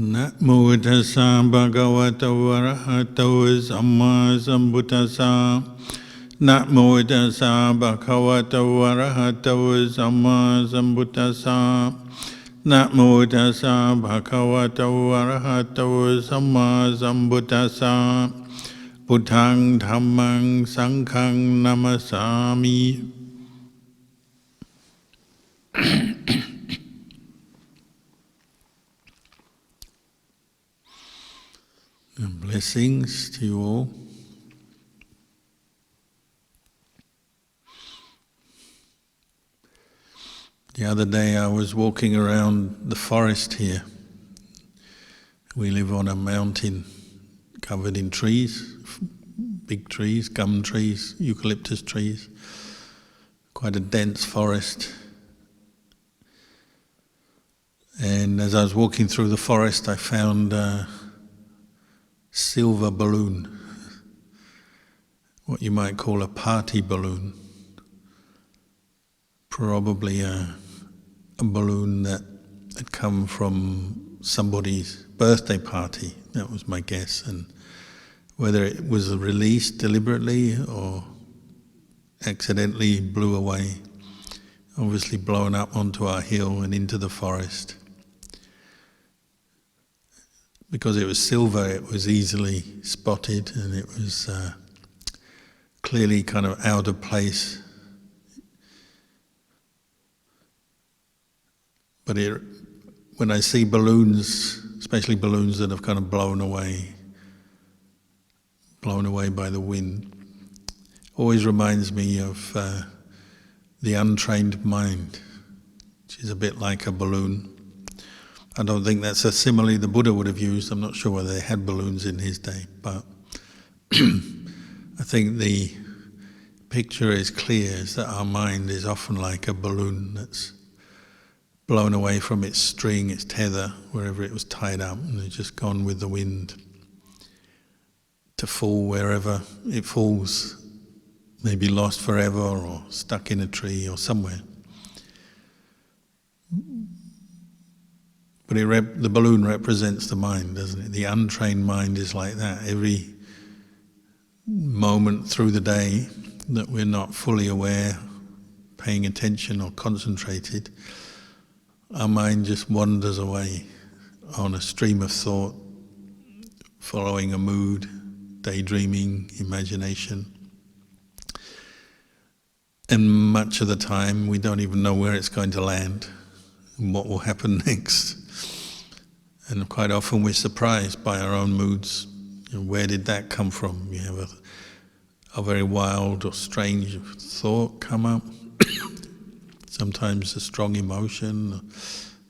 นะโมตัสสะภะคะวะโตอะระหะโตสัมมาสัมพุทธัสสะนะโมตัสสะภะคะวะโตอะระหะโตสัมมาสัมพุทธัสสะนะโมตัสสะภะคะวะโตอะระหะโตสัมมาสัมพุทธัสสะพุทธังธัมมังสังฆังนะมัสสามิ Blessings to you all. The other day I was walking around the forest here. We live on a mountain covered in trees, big trees, gum trees, eucalyptus trees, quite a dense forest. And as I was walking through the forest I found a silver balloon, what you might call a party balloon. Probably a balloon that had come from somebody's birthday party, that was my guess, and whether it was released deliberately or accidentally blew away, obviously blown up onto our hill and into the forest. Because it was silver, it was easily spotted and it was clearly kind of out of place. But when I see balloons, especially balloons that have kind of blown away by the wind, always reminds me of the untrained mind, which is a bit like a balloon. I don't think that's a simile the Buddha would have used. I'm not sure whether they had balloons in his day, but I think the picture is clear, is that our mind is often like a balloon that's blown away from its string, its tether, wherever it was tied up, and it's just gone with the wind to fall wherever it falls, maybe lost forever or stuck in a tree or somewhere. But the balloon represents the mind, doesn't it? The untrained mind is like that. Every moment through the day that we're not fully aware, paying attention or concentrated, our mind just wanders away on a stream of thought, following a mood, daydreaming, imagination. And much of the time we don't even know where it's going to land and what will happen next. And quite often we're surprised by our own moods. Where did that come from? You have a very wild or strange thought come up, sometimes a strong emotion,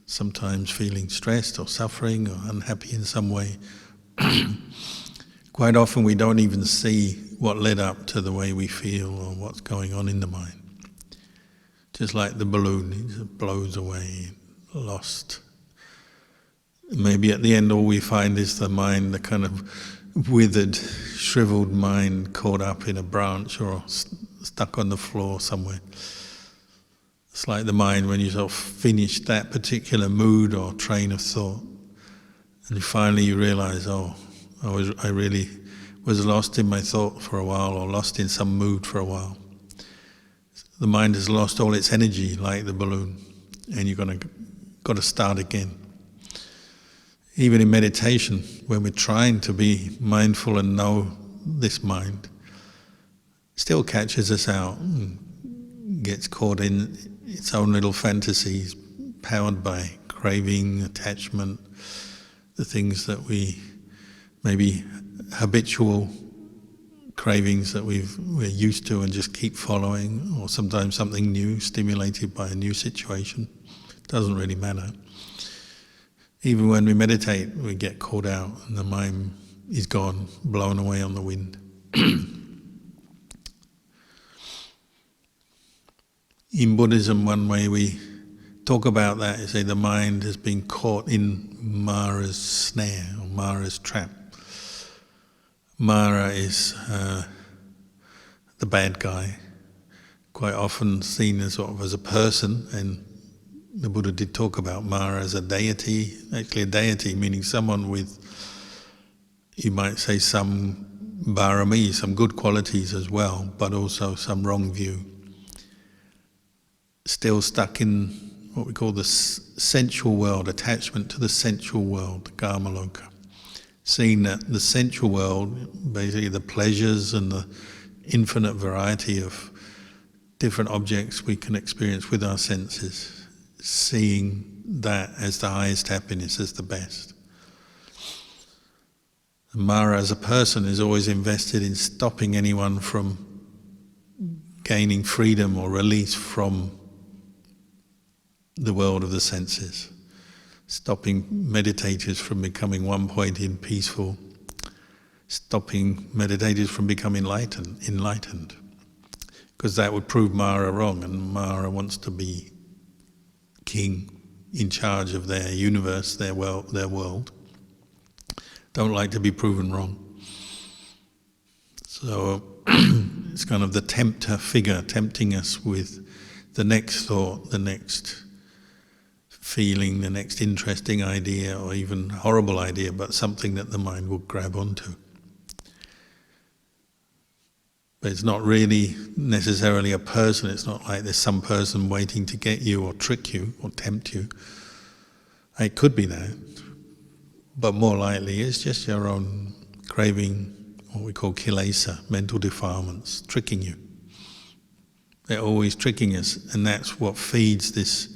sometimes feeling stressed or suffering or unhappy in some way. Quite often we don't even see what led up to the way we feel or what's going on in the mind. Just like the balloon, it just blows away, lost. Maybe at the end all we find is the mind, the kind of withered, shriveled mind caught up in a branch or stuck on the floor somewhere. It's like the mind when you sort of finish that particular mood or train of thought, and finally you realise, I really was lost in my thought for a while, or lost in some mood for a while. The mind has lost all its energy like the balloon, and you've got to start again. Even in meditation, when we're trying to be mindful and know this mind, it still catches us out and gets caught in its own little fantasies, powered by craving, attachment, the things that we, maybe habitual cravings that we're used to and just keep following, or sometimes something new, stimulated by a new situation. Doesn't really matter. Even when we meditate, we get caught out and the mind is gone, blown away on the wind. In Buddhism, one way we talk about that is say the mind has been caught in Mara's snare, or Mara's trap. Mara is the bad guy, quite often seen as sort of as a person, and the Buddha did talk about Mara as a deity, actually a deity meaning someone with, you might say, some bharami, some good qualities as well, but also some wrong view. Still stuck in what we call the sensual world, attachment to the sensual world, the Kamaloka. Seeing that the sensual world, basically the pleasures and the infinite variety of different objects we can experience with our senses, seeing that as the highest happiness, as the best. Mara as a person is always invested in stopping anyone from gaining freedom or release from the world of the senses, stopping meditators from becoming one-pointed, peaceful, stopping meditators from becoming enlightened. Because that would prove Mara wrong, and Mara wants to be king, in charge of their universe, their world. Don't like to be proven wrong. So it's kind of the tempter figure, tempting us with the next thought, the next feeling, the next interesting idea, or even horrible idea, but something that the mind will grab onto. But it's not really necessarily a person. It's not like there's some person waiting to get you or trick you or tempt you. It could be that, but more likely it's just your own craving, what we call kilesa, mental defilements, tricking you. They're always tricking us, and that's what feeds this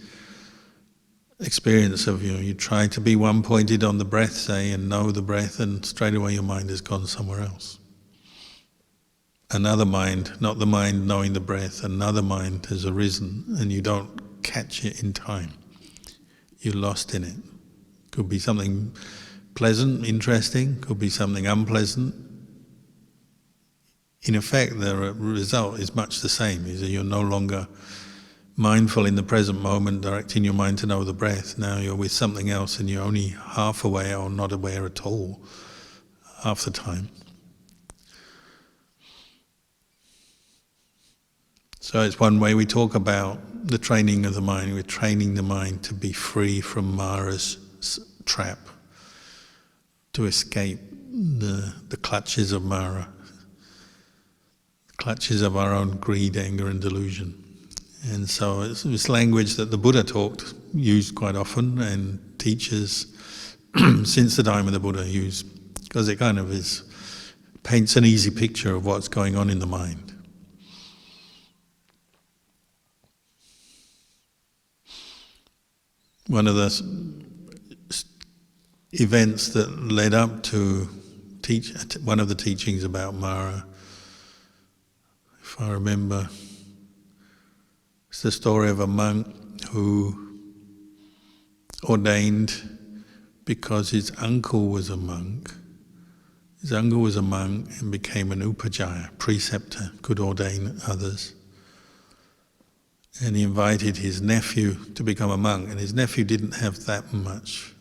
experience of you try to be one-pointed on the breath, say, and know the breath, and straight away your mind has gone somewhere else. Another mind, not the mind knowing the breath, another mind has arisen, and you don't catch it in time. You're lost in it. Could be something pleasant, interesting, could be something unpleasant. In effect, the result is much the same, is that you're no longer mindful in the present moment, directing your mind to know the breath. Now you're with something else and you're only half aware or not aware at all half the time. So it's one way we talk about the training of the mind. We're training the mind to be free from Mara's trap, to escape the clutches of Mara, the clutches of our own greed, anger and delusion. And so it's this language that the Buddha used quite often, and teachers since the time of the Buddha use, because it kind of paints an easy picture of what's going on in the mind. One of the events that led up to one of the teachings about Mara, if I remember, it's the story of a monk who ordained because his uncle was a monk. His uncle was a monk and became an upajjhaya, preceptor, could ordain others. And he invited his nephew to become a monk, and his nephew didn't have that much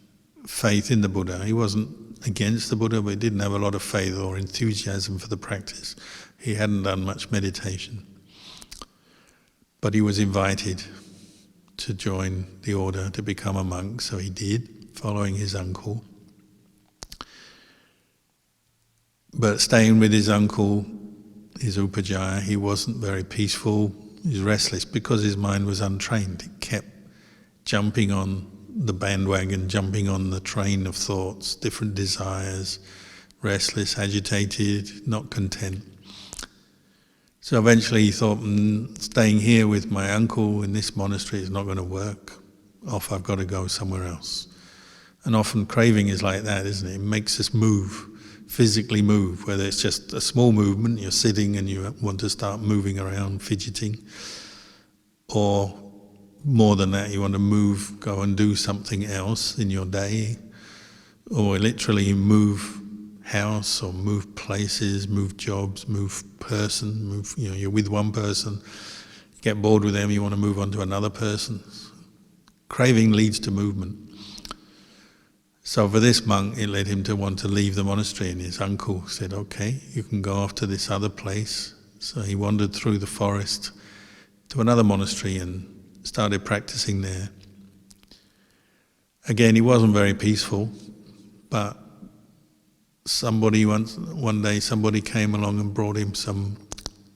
faith in the Buddha. He wasn't against the Buddha, but he didn't have a lot of faith or enthusiasm for the practice. He hadn't done much meditation. But he was invited to join the order, to become a monk, so he did, following his uncle. But staying with his uncle, his upajjhaya, he wasn't very peaceful. He was restless because his mind was untrained. It kept jumping on the bandwagon, jumping on the train of thoughts, different desires, restless, agitated, not content. So eventually he thought, staying here with my uncle in this monastery is not going to work. I've got to go somewhere else. And often craving is like that, isn't it? It makes us move, physically move, whether it's just a small movement, you're sitting and you want to start moving around, fidgeting, or more than that, you want to move, go and do something else in your day, or literally move house or move places, move jobs, move person, you're with one person, get bored with them, you want to move on to another person. Craving leads to movement. So for this monk, it led him to want to leave the monastery, and his uncle said, okay, you can go off to this other place. So he wandered through the forest to another monastery and started practicing there. Again, he wasn't very peaceful, but one day somebody came along and brought him some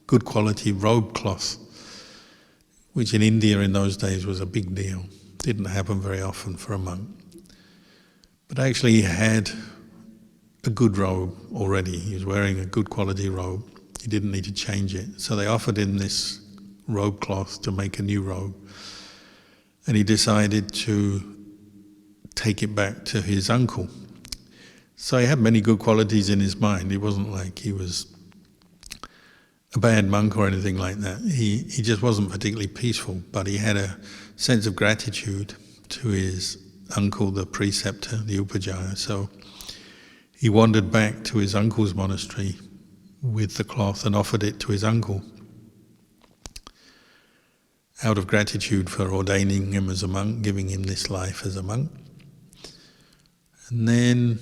good quality robe cloth, which in India in those days was a big deal. Didn't happen very often for a monk. But actually he had a good robe already. He was wearing a good quality robe. He didn't need to change it. So they offered him this robe cloth to make a new robe. And he decided to take it back to his uncle. So he had many good qualities in his mind. It wasn't like he was a bad monk or anything like that. He just wasn't particularly peaceful, but he had a sense of gratitude to his uncle, the preceptor, the upajjhaya. So he wandered back to his uncle's monastery with the cloth and offered it to his uncle out of gratitude for ordaining him as a monk, giving him this life as a monk. And then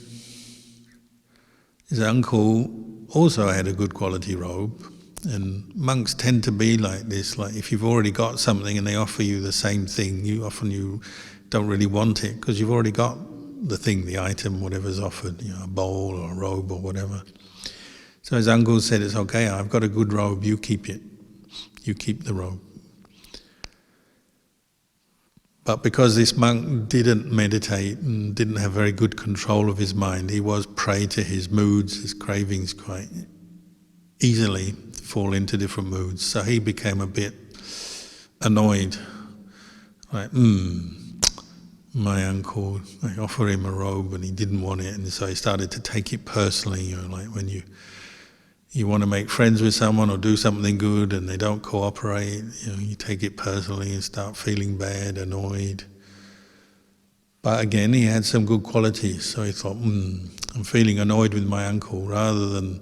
his uncle also had a good quality robe, and monks tend to be like this, like if you've already got something and they offer you the same thing, you don't really want it because you've already got the thing, the item, whatever's offered, a bowl or a robe or whatever. So his uncle said, it's okay, I've got a good robe, you keep it. You keep the robe. But because this monk didn't meditate and didn't have very good control of his mind, he was prey to his moods, his cravings quite easily fall into different moods. So he became a bit annoyed, like, my uncle, I offer him a robe and he didn't want it, and so he started to take it personally, like when you want to make friends with someone or do something good and they don't cooperate, you take it personally and start feeling bad, annoyed. But again, he had some good qualities, so he thought, I'm feeling annoyed with my uncle. Rather than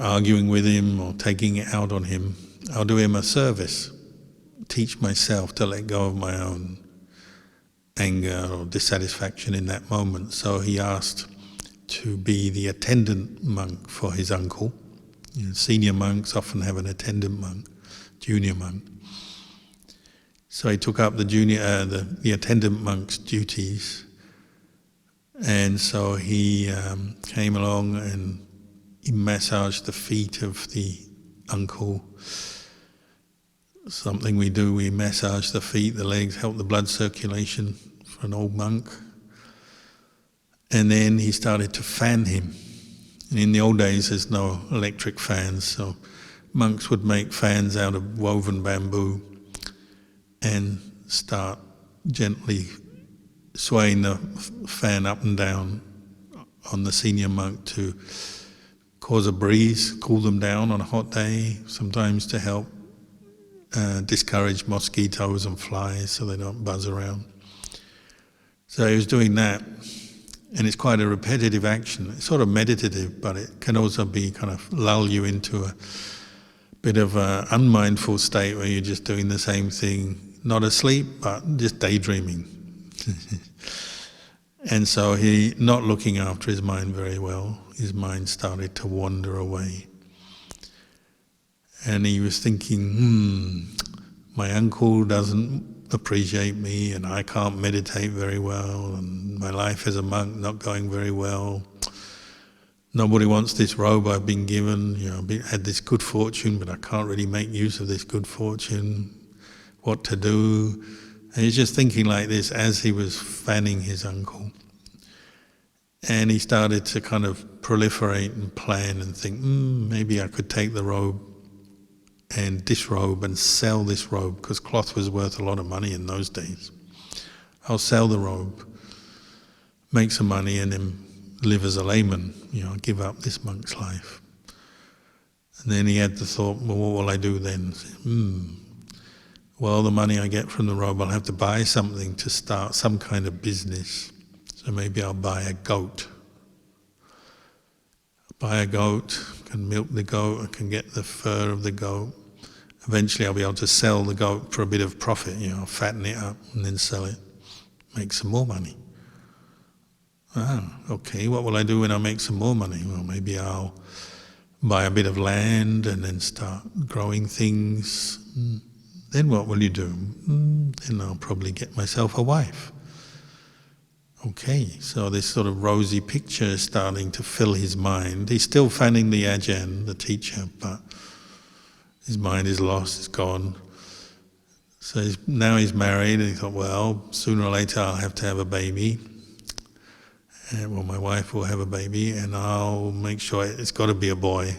arguing with him or taking it out on him, I'll do him a service, teach myself to let go of my own anger or dissatisfaction in that moment. So he asked to be the attendant monk for his uncle. Senior monks often have an attendant monk, junior monk. So he took up the attendant monk's duties, and so he came along and he massaged the feet of the uncle. Something we do, we massage the feet, the legs, help the blood circulation for an old monk. And then he started to fan him. And in the old days there's no electric fans, so monks would make fans out of woven bamboo and start gently swaying the fan up and down on the senior monk to cause a breeze, cool them down on a hot day, sometimes to help discourage mosquitoes and flies so they don't buzz around. So he was doing that, and it's quite a repetitive action. It's sort of meditative, but it can also be kind of lull you into a bit of an unmindful state where you're just doing the same thing, not asleep, but just daydreaming. And so he, not looking after his mind very well, his mind started to wander away. And he was thinking, my uncle doesn't appreciate me, and I can't meditate very well, and my life as a monk not going very well. Nobody wants this robe I've been given. I had this good fortune, but I can't really make use of this good fortune. What to do? And he's just thinking like this as he was fanning his uncle. And he started to kind of proliferate and plan and think, maybe I could take the robe and disrobe and sell this robe, because cloth was worth a lot of money in those days. I'll sell the robe, make some money, and then live as a layman, give up this monk's life. And then he had the thought, well, what will I do then? Well, the money I get from the robe, I'll have to buy something to start some kind of business. So maybe I'll buy a goat. Can milk the goat, I can get the fur of the goat. Eventually I'll be able to sell the goat for a bit of profit, fatten it up and then sell it, make some more money. Okay, what will I do when I make some more money? Well, maybe I'll buy a bit of land and then start growing things. Then what will you do? Then I'll probably get myself a wife. Okay, so this sort of rosy picture is starting to fill his mind. He's still fanning the Ajahn, the teacher, but his mind is lost, it's gone. So now he's married, and he thought, well, sooner or later I'll have to have a baby. Well, my wife will have a baby, and I'll make sure it's got to be a boy.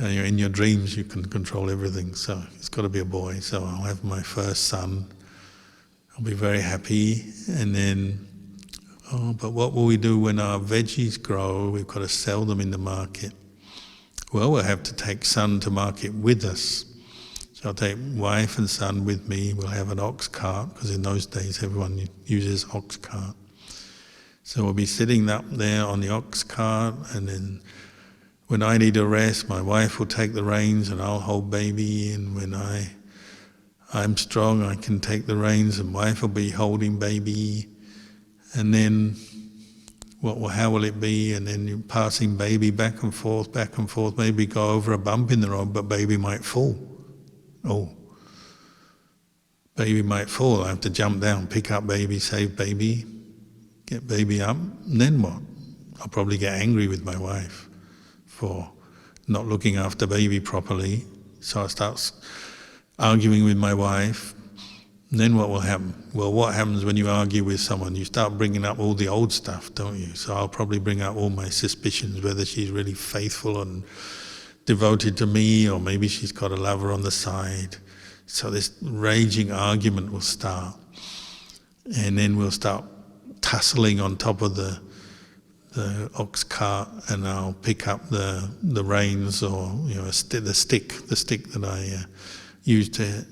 In your dreams you can control everything, so it's got to be a boy. So I'll have my first son. I'll be very happy. And then, but what will we do when our veggies grow? We've got to sell them in the market. Well, we'll have to take son to market with us. So I'll take wife and son with me. We'll have an ox cart, because in those days everyone uses ox cart. So we'll be sitting up there on the ox cart, and then when I need a rest, my wife will take the reins and I'll hold baby, and when I'm strong, I can take the reins and wife will be holding baby. And then how will it be? And then you're passing baby back and forth, maybe go over a bump in the road, but baby might fall. Oh, baby might fall. I have to jump down, pick up baby, save baby, get baby up, and then what? I'll probably get angry with my wife for not looking after baby properly. So I start arguing with my wife. And then what will happen? Well, what happens when you argue with someone? You start bringing up all the old stuff, don't you? So I'll probably bring up all my suspicions, whether she's really faithful and devoted to me, or maybe she's got a lover on the side. So this raging argument will start. And then we'll start tussling on top of the ox cart, and I'll pick up the reins, or the stick that I use to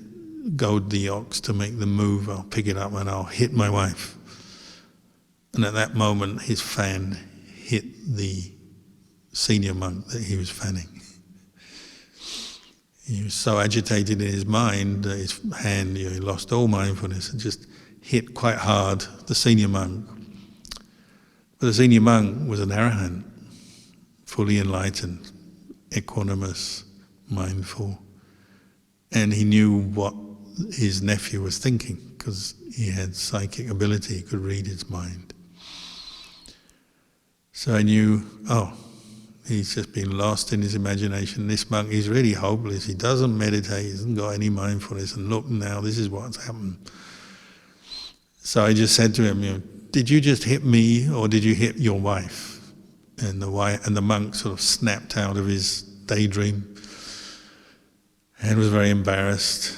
goad the ox to make them move. I'll pick it up and I'll hit my wife. And at that moment, his fan hit the senior monk that he was fanning. He was so agitated in his mind that his hand, he lost all mindfulness and just hit quite hard the senior monk. But the senior monk was an arahant, fully enlightened, equanimous, mindful, and he knew what his nephew was thinking, because he had psychic ability, he could read his mind. So I knew, he's just been lost in his imagination. This monk, he's really hopeless, he doesn't meditate, he hasn't got any mindfulness, and look now, this is what's happened. So I just said to him, did you just hit me, or did you hit your wife? And the monk sort of snapped out of his daydream and was very embarrassed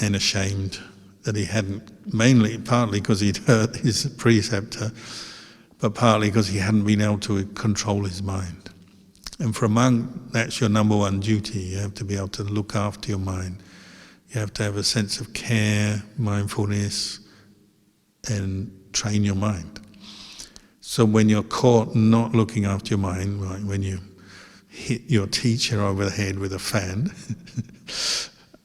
and ashamed that he hadn't, partly because he'd hurt his preceptor, but partly because he hadn't been able to control his mind. And for a monk, that's your number one duty. You have to be able to look after your mind. You have to have a sense of care, mindfulness, and train your mind. So when you're caught not looking after your mind, like when you hit your teacher over the head with a fan,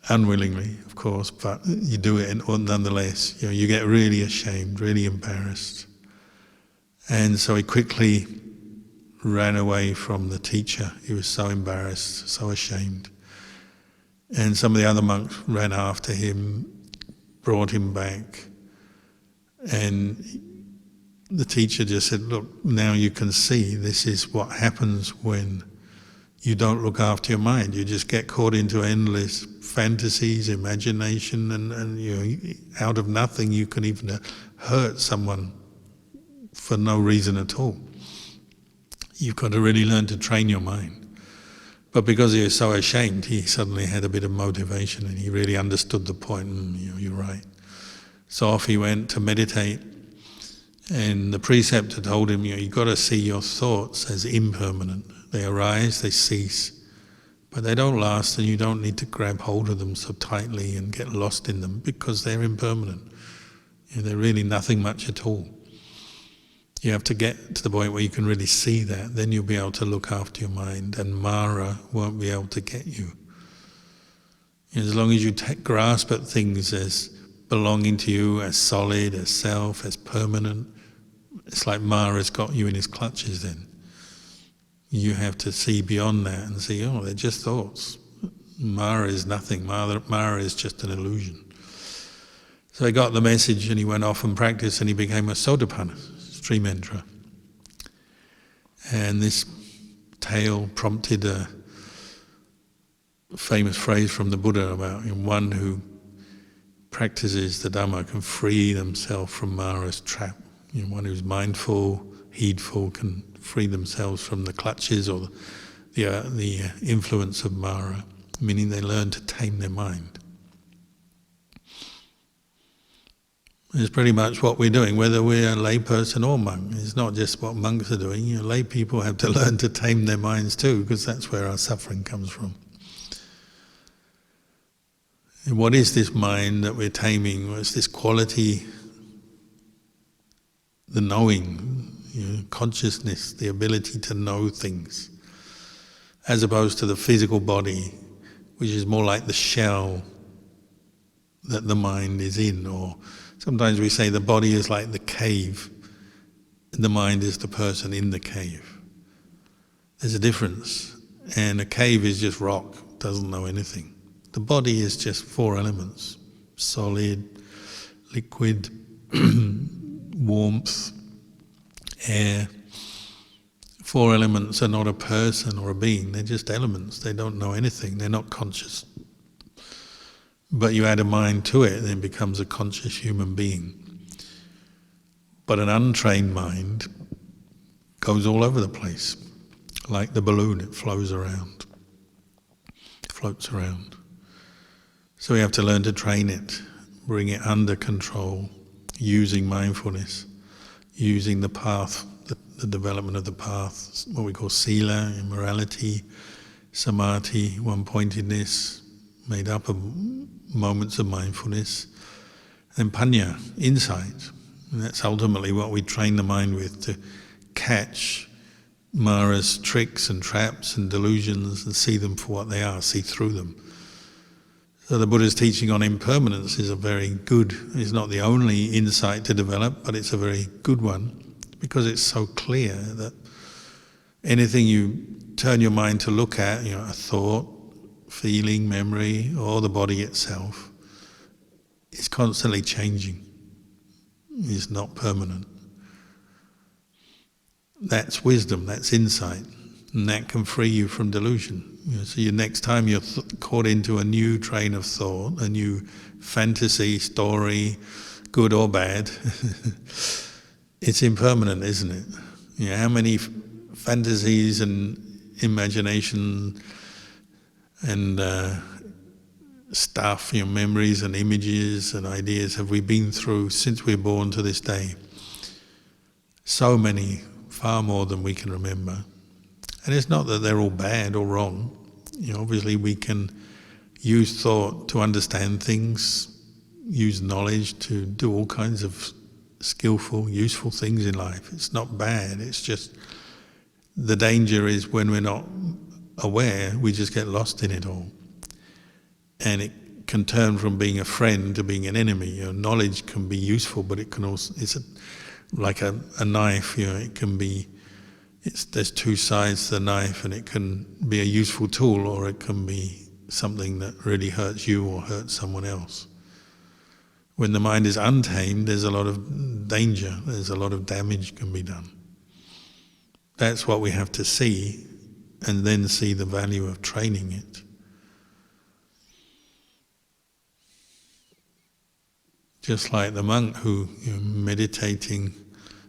unwillingly, of course, but you do it nonetheless, you get really ashamed, really embarrassed. And so he quickly ran away from the teacher. He was so embarrassed, so ashamed. And some of the other monks ran after him, brought him back, and the teacher just said, look, now you can see this is what happens when you don't look after your mind. You just get caught into endless fantasies, imagination, and out of nothing you can even hurt someone for no reason at all. You've got to really learn to train your mind. But because he was so ashamed, he suddenly had a bit of motivation, and he really understood the point. You're right. So off he went to meditate, and the preceptor told him, you've got to see your thoughts as impermanent. They arise, they cease, but they don't last, and you don't need to grab hold of them so tightly and get lost in them, because they're impermanent. They're really nothing much at all. You have to get to the point where you can really see that, then you'll be able to look after your mind, and Mara won't be able to get you. As long as you grasp at things as belonging to you, as solid, as self, as permanent, it's like Mara's got you in his clutches then. You have to see beyond that and see, they're just thoughts. Mara is nothing. Mara is just an illusion. So he got the message and he went off and practiced and he became a Sotapanna, stream enterer. And this tale prompted a famous phrase from the Buddha about one who practices the Dhamma can free themselves from Mara's trap. One who's mindful, heedful, can free themselves from the clutches or the influence of Mara, meaning they learn to tame their mind. It's pretty much what we're doing, whether we're a lay person or monk. It's not just what monks are doing. Lay people have to learn to tame their minds too, because that's where our suffering comes from. And what is this mind that we're taming? Well, it's this quality, the knowing, consciousness, the ability to know things, as opposed to the physical body, which is more like the shell that the mind is in. Or sometimes we say the body is like the cave, and the mind is the person in the cave. There's a difference, and a cave is just rock, doesn't know anything. The body is just 4 elements: solid, liquid, warmth, air. 4 elements are not a person or a being, they're just elements. They don't know anything, they're not conscious. But you add a mind to it, and it becomes a conscious human being. But an untrained mind goes all over the place. Like the balloon, it flows around, floats around. So we have to learn to train it, bring it under control, using mindfulness, using the path, the development of the path, what we call sila, morality, samadhi, one-pointedness, made up of moments of mindfulness, and panya, insight. And that's ultimately what we train the mind with, to catch Mara's tricks and traps and delusions and see them for what they are, see through them. So the Buddha's teaching on impermanence is a very good, it's not the only insight to develop, but it's a very good one, because it's so clear that anything you turn your mind to look at, a thought, feeling, memory, or the body itself, is constantly changing. It's not permanent. That's wisdom, that's insight, and that can free you from delusion. So next time you're caught into a new train of thought, a new fantasy, story, good or bad, it's impermanent, isn't it? How many fantasies and imagination and stuff, memories and images and ideas have we been through since we're born to this day? So many, far more than we can remember. And it's not that they're all bad or wrong. Obviously we can use thought to understand things, use knowledge to do all kinds of skillful, useful things in life. It's not bad, it's just the danger is when we're not aware, we just get lost in it all. And it can turn from being a friend to being an enemy. Knowledge can be useful, but it can also, like a knife, it can be, there's 2 sides to the knife, and it can be a useful tool, or it can be something that really hurts you or hurts someone else. When the mind is untamed, there's a lot of danger, there's a lot of damage can be done. That's what we have to see, and then see the value of training it. Just like the monk who, meditating,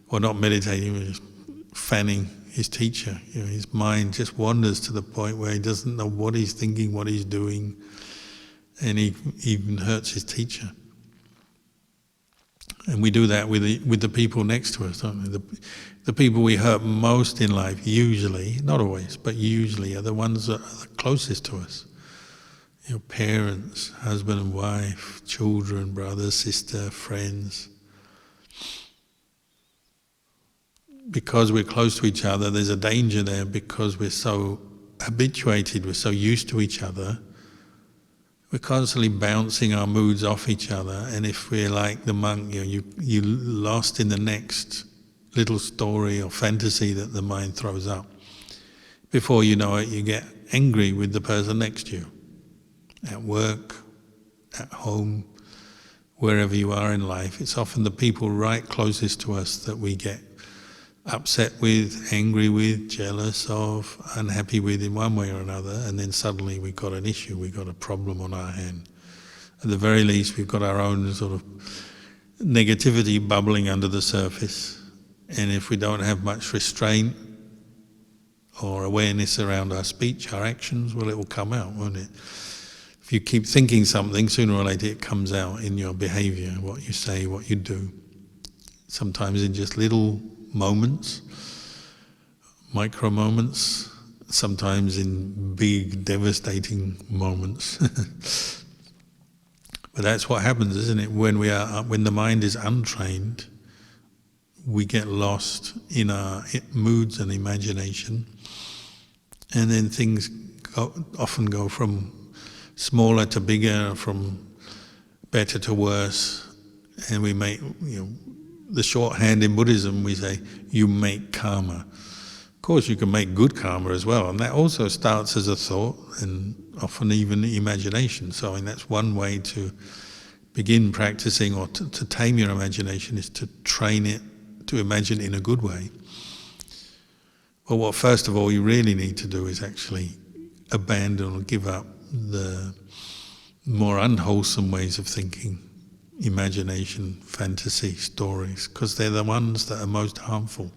or not meditating, but just fanning his teacher. His mind just wanders to the point where he doesn't know what he's thinking, what he's doing, and he even hurts his teacher. And we do that with the people next to us, don't we? The people we hurt most in life, usually, not always, but usually, are the ones that are the closest to us. Parents, husband and wife, children, brother, sister, friends. Because we're close to each other, there's a danger there, because we're so habituated, we're so used to each other, we're constantly bouncing our moods off each other, and if we're like the monk, you're lost in the next little story or fantasy that the mind throws up. Before you know it, you get angry with the person next to you, at work, at home, wherever you are in life, it's often the people right closest to us that we get upset with, angry with, jealous of, unhappy with in one way or another, and then suddenly we've got an issue, we've got a problem on our hand. At the very least, we've got our own sort of negativity bubbling under the surface, and if we don't have much restraint or awareness around our speech, our actions, well, it will come out, won't it? If you keep thinking something, sooner or later it comes out in your behavior, what you say, what you do. Sometimes in just little moments, micro moments, sometimes in big, devastating moments. But that's what happens, isn't it? When the mind is untrained, we get lost in our moods and imagination, and then things often go from smaller to bigger, from better to worse, and we make, the shorthand in Buddhism, we say, you make karma. Of course, you can make good karma as well, and that also starts as a thought and often even imagination. So that's one way to begin practicing, or to tame your imagination, is to train it to imagine in a good way. But what first of all you really need to do is actually abandon or give up the more unwholesome ways of thinking, imagination, fantasy, stories, because they're the ones that are most harmful.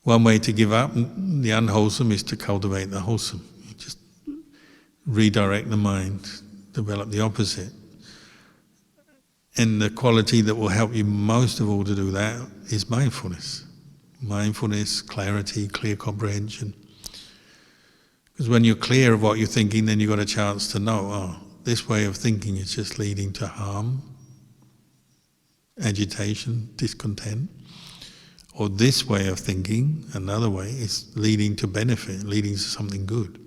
One way to give up the unwholesome is to cultivate the wholesome. You just redirect the mind, develop the opposite. And the quality that will help you most of all to do that is mindfulness. Mindfulness, clarity, clear comprehension. Because when you're clear of what you're thinking, then you've got a chance to know, this way of thinking is just leading to harm, agitation, discontent. Or this way of thinking, another way, is leading to benefit, leading to something good.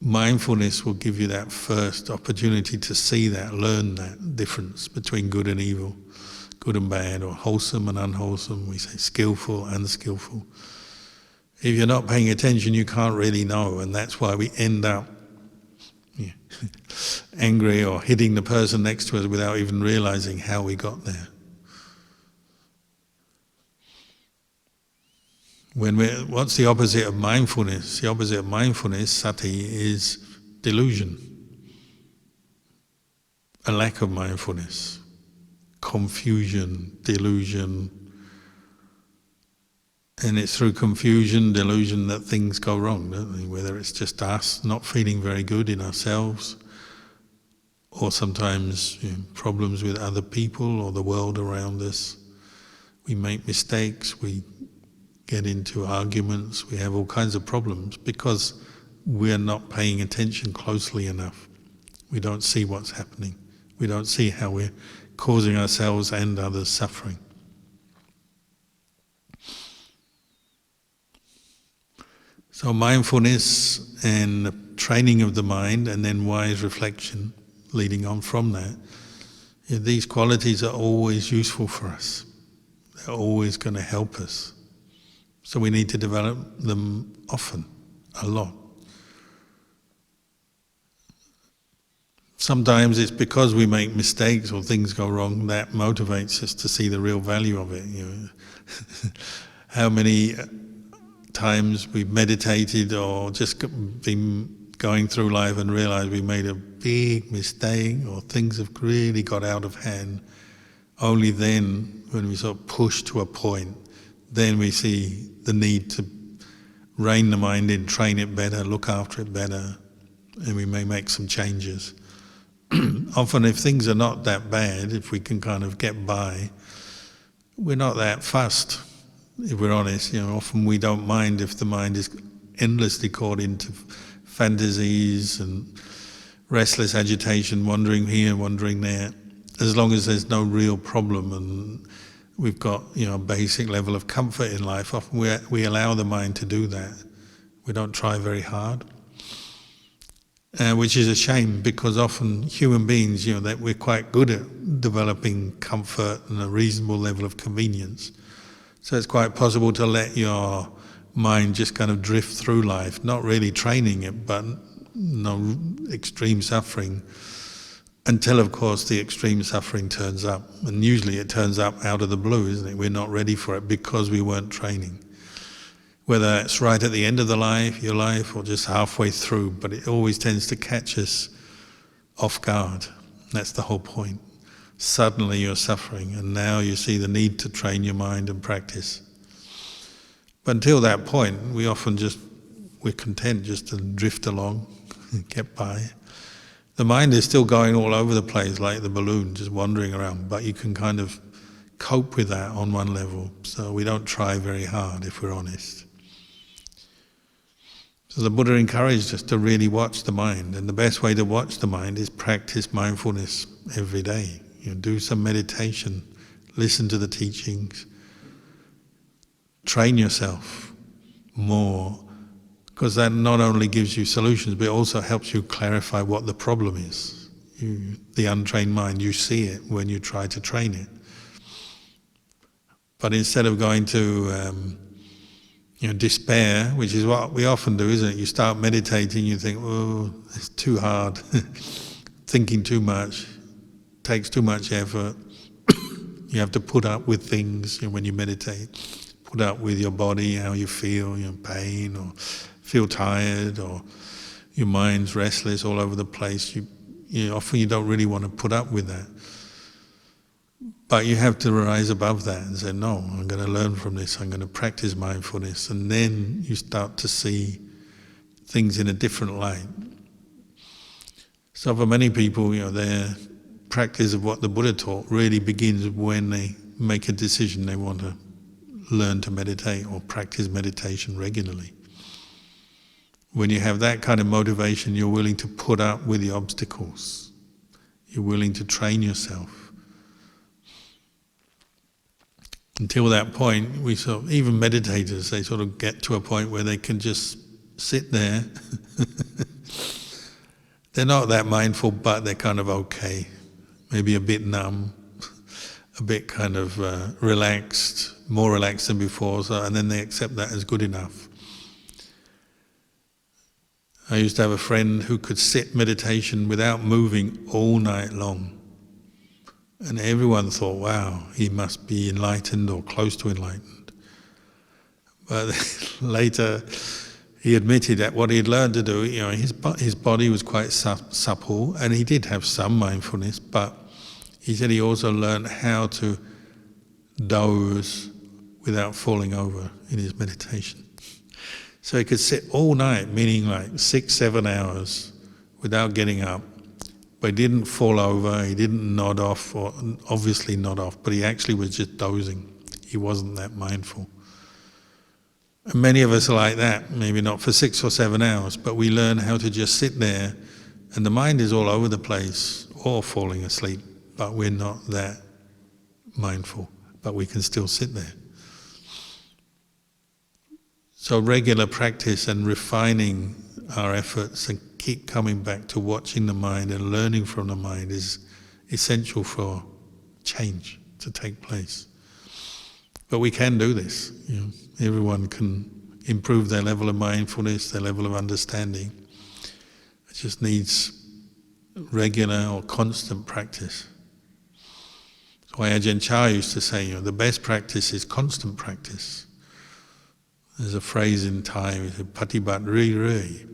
Mindfulness will give you that first opportunity to see that, learn that difference between good and evil, good and bad, or wholesome and unwholesome. We say skillful, unskillful. If you're not paying attention, you can't really know, and that's why we end up angry or hitting the person next to us without even realizing how we got there. What's the opposite of mindfulness? The opposite of mindfulness, sati, is delusion. A lack of mindfulness, confusion, delusion. And it's through confusion, delusion, that things go wrong, don't they? Whether it's just us not feeling very good in ourselves, or sometimes problems with other people or the world around us. We make mistakes, we get into arguments, we have all kinds of problems because we're not paying attention closely enough. We don't see what's happening. We don't see how we're causing ourselves and others suffering. So mindfulness and the training of the mind, and then wise reflection leading on from that, these qualities are always useful for us. They're always going to help us. So we need to develop them often, a lot. Sometimes it's because we make mistakes or things go wrong that motivates us to see the real value of it. How many times we've meditated or just been going through life and realised we made a big mistake or things have really got out of hand. Only then, when we sort of push to a point, then we see the need to rein the mind in, train it better, look after it better, and we may make some changes. Often if things are not that bad, if we can kind of get by, we're not that fussed, if we're honest. Often we don't mind if the mind is endlessly caught into fantasies and restless agitation, wandering here, wandering there, as long as there's no real problem and we've got a basic level of comfort in life. Often we allow the mind to do that. We don't try very hard, which is a shame, because often human beings, that we're quite good at developing comfort and a reasonable level of convenience. So it's quite possible to let your mind just kind of drift through life, not really training it, but no extreme suffering, until of course the extreme suffering turns up. And usually it turns up out of the blue, isn't it? We're not ready for it because we weren't training. Whether it's right at the end of your life, or just halfway through, but it always tends to catch us off guard. That's the whole point. Suddenly you're suffering, and now you see the need to train your mind and practice. But until that point, we're content just to drift along, get by. The mind is still going all over the place like the balloon, just wandering around, but you can kind of cope with that on one level, so we don't try very hard if we're honest. So the Buddha encouraged us to really watch the mind, and the best way to watch the mind is practice mindfulness every day. Do some meditation, listen to the teachings, train yourself more, because that not only gives you solutions, but it also helps you clarify what the problem is. The untrained mind, you see it when you try to train it. But instead of going to despair, which is what we often do, isn't it? You start meditating, you think, oh, it's too hard, thinking too much, takes too much effort. You have to put up with things when you meditate, put up with your body, how you feel, pain, or feel tired, or your mind's restless all over the place. Often you don't really want to put up with that. But you have to rise above that and say, no, I'm going to learn from this, I'm going to practice mindfulness, and then you start to see things in a different light. So for many people, their practice of what the Buddha taught really begins when they make a decision they want to learn to meditate or practice meditation regularly. When you have that kind of motivation, you're willing to put up with the obstacles. You're willing to train yourself. Until that point, even meditators, they sort of get to a point where they can just sit there. They're not that mindful, but they're kind of okay. Maybe a bit numb, a bit kind of relaxed, more relaxed than before, and then they accept that as good enough. I used to have a friend who could sit meditation without moving all night long. And everyone thought, wow, he must be enlightened or close to enlightened. But later he admitted that what he had learned to do, his body was quite supple, and he did have some mindfulness, but he said he also learned how to doze without falling over in his meditation. So he could sit all night, meaning like 6-7 hours, without getting up. But he didn't fall over, he didn't nod off, or obviously nod off, but he actually was just dozing. He wasn't that mindful. And many of us are like that, maybe not for 6 or 7 hours, but we learn how to just sit there, and the mind is all over the place, or falling asleep, but we're not that mindful, but we can still sit there. So regular practice and refining our efforts and keep coming back to watching the mind and learning from the mind is essential for change to take place. But we can do this. Everyone can improve their level of mindfulness, their level of understanding. It just needs regular or constant practice. That's why Ajahn Chah used to say, the best practice is constant practice. There's a phrase in Thai, patibat ri ri.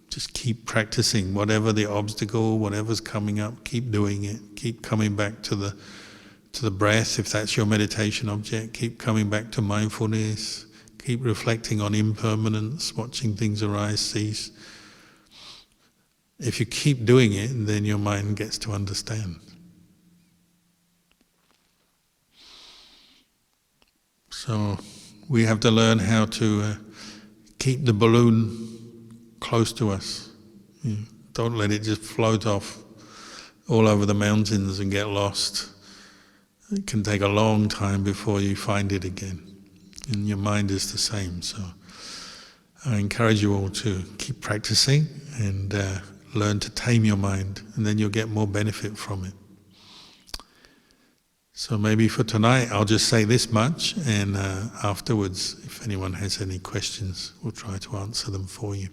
Just keep practicing, whatever the obstacle, whatever's coming up, keep doing it. Keep coming back to the breath, if that's your meditation object. Keep coming back to mindfulness. Keep reflecting on impermanence, watching things arise, cease. If you keep doing it, then your mind gets to understand. So we have to learn how to keep the balloon close to us. Don't let it just float off all over the mountains and get lost. It can take a long time before you find it again. And your mind is the same. So I encourage you all to keep practicing and learn to tame your mind, and then you'll get more benefit from it. So maybe for tonight I'll just say this much, and afterwards, if anyone has any questions, we'll try to answer them for you.